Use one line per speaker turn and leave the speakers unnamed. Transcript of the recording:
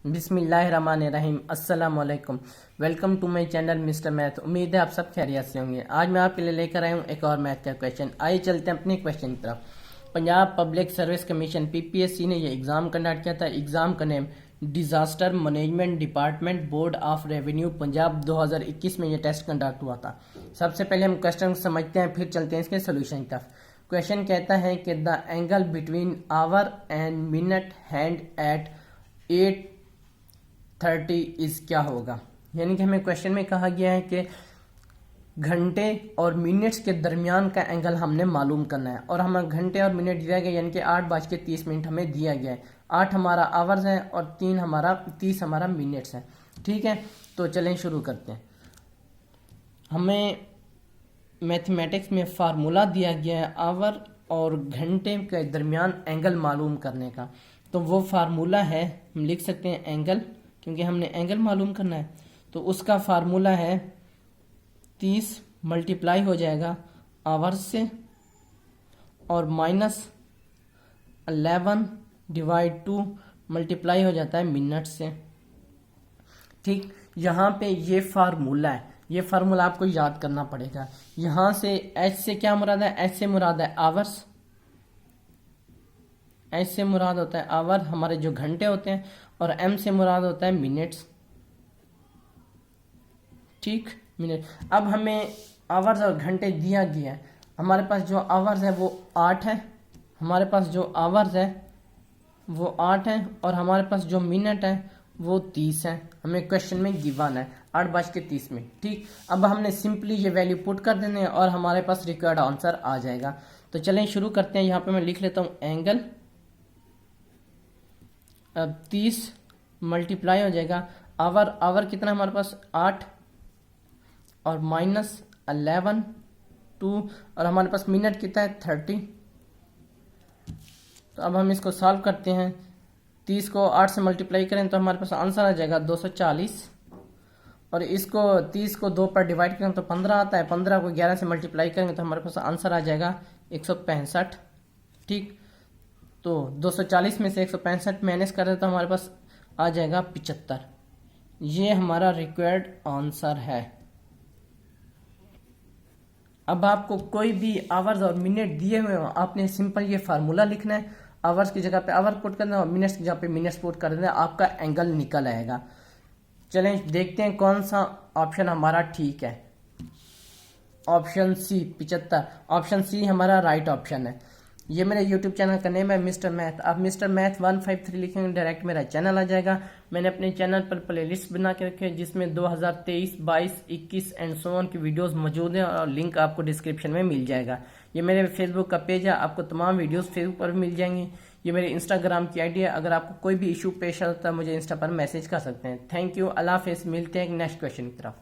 बिस्मिल्लाहिर्रहमानिर्रहीम। अस्सलाम वालेकुम। Welcome to my channel mister math. उम्मीद है आप सब खैरियत से होंगे। आज मैं आपके लिए लेकर आया हूँ एक और मैथ का क्वेश्चन। आइए चलते हैं अपने क्वेश्चन की तरफ। Punjab public service commission PPSC ने ये एग्जाम कंडक्ट किया था। एग्जाम का name disaster management department board of revenue Punjab 2021 में ये टेस्ट कंडक्ट हुआ था। सबसे पहले हम क्वेश्चन समझते हैं, फिर चलते हैं इसके सोल्यूशन की तरफ। क्वेश्चन कहता है कि the angle between our and minute hand eight 8:30 is क्या होगा। यानी कि हमें क्वेश्चन में कहा गया है कि घंटे और मिनट्स के दरमियान का एंगल हमने मालूम करना है और हमें घंटे और मिनट दिया गया, यानी कि 8:30 हमें दिया गया है। 8 हमारा आवर्स है और 30 हमारा मिनट्स है। ठीक है, तो चलें शुरू करते हैं। हमें मैथमेटिक्स में फार्मूला दिया गया है आवर और घंटे के दरमियान एंगल मालूम करने का। तो वो फार्मूला है, हम लिख सकते हैं एंगल, क्योंकि हमने एंगल मालूम करना है। तो उसका फार्मूला है 30 मल्टीप्लाई हो जाएगा आवर्स से और -11 डिवाइड 2 मल्टीप्लाई हो जाता है मिनट से। ठीक, यहाँ पे ये फार्मूला है, ये फार्मूला आपको याद करना पड़ेगा। यहाँ से एच से क्या मुराद है? एच से मुराद है आवर्स, एच से मुराद होता है आवर हमारे जो घंटे होते हैं, और एम से मुराद होता है मिनट्स। ठीक, मिनट। अब हमें आवर्स और घंटे दिया गया है। हमारे पास जो आवर्स है वो 8 है, हमारे पास जो आवर्स है वो 8 है, और हमारे पास जो मिनट है वो 30 है। हमें क्वेश्चन में गिवन है 8:30 में। ठीक, अब हमने सिंपली ये वैल्यू पुट कर देने हैं और हमारे पास रिक्वायर्ड आंसर आ जाएगा। तो चलें शुरू करते हैं। यहाँ पे मैं लिख लेता हूँ एंगल। अब 30 मल्टीप्लाई हो जाएगा आवर, आवर कितना हमारे पास 8 और -11 2, और हमारे पास मिनट कितना है 30। तो अब हम इसको सॉल्व करते हैं। 30 को 8 से मल्टीप्लाई करें तो हमारे पास आंसर आ जाएगा 240, और इसको 30 को 2 पर डिवाइड करें तो 15 आता है। 15 को 11 से मल्टीप्लाई करेंगे तो हमारे पास आंसर आ जाएगा 165। ठीक, तो 240 में से 165 माइनस करें तो हमारे पास आ जाएगा 75। ये हमारा रिक्वायर्ड आंसर है। अब आपको कोई भी आवर्स और मिनट दिए हुए हो, आपने सिंपल ये फार्मूला लिखना है। आवर्स की जगह पे आवर पुट करना है और मिनट्स की जगह पे मिनट्स पुट कर देना है, आपका एंगल निकल आएगा। चलें देखते हैं कौन सा ऑप्शन हमारा ठीक है। ऑप्शन सी 75, ऑप्शन सी हमारा राइट ऑप्शन है। ये मेरे YouTube चैनल का नेम है मिस्टर मैथ। आप मिस्टर मैथ 153 लिखेंगे डायरेक्ट मेरा चैनल आ जाएगा। मैंने अपने चैनल पर प्लेलिस्ट बना के रखे हैं जिसमें 2023, 22, 21 एंड सो ऑन की वीडियोस मौजूद हैं, और लिंक आपको डिस्क्रिप्शन में मिल जाएगा। ये मेरे फेसबुक का पेज है, आपको तमाम वीडियोस फेसबुक पर मिल जाएंगी। ये मेरे इंस्टाग्राम की आईडी है। अगर आपको कोई भी इशू पेश आता है मुझे इंस्टा पर मैसेज कर सकते हैं। थैंक यू, अल्लाह हाफिज़। मिलते हैं नेक्स्ट क्वेश्चन की तरफ।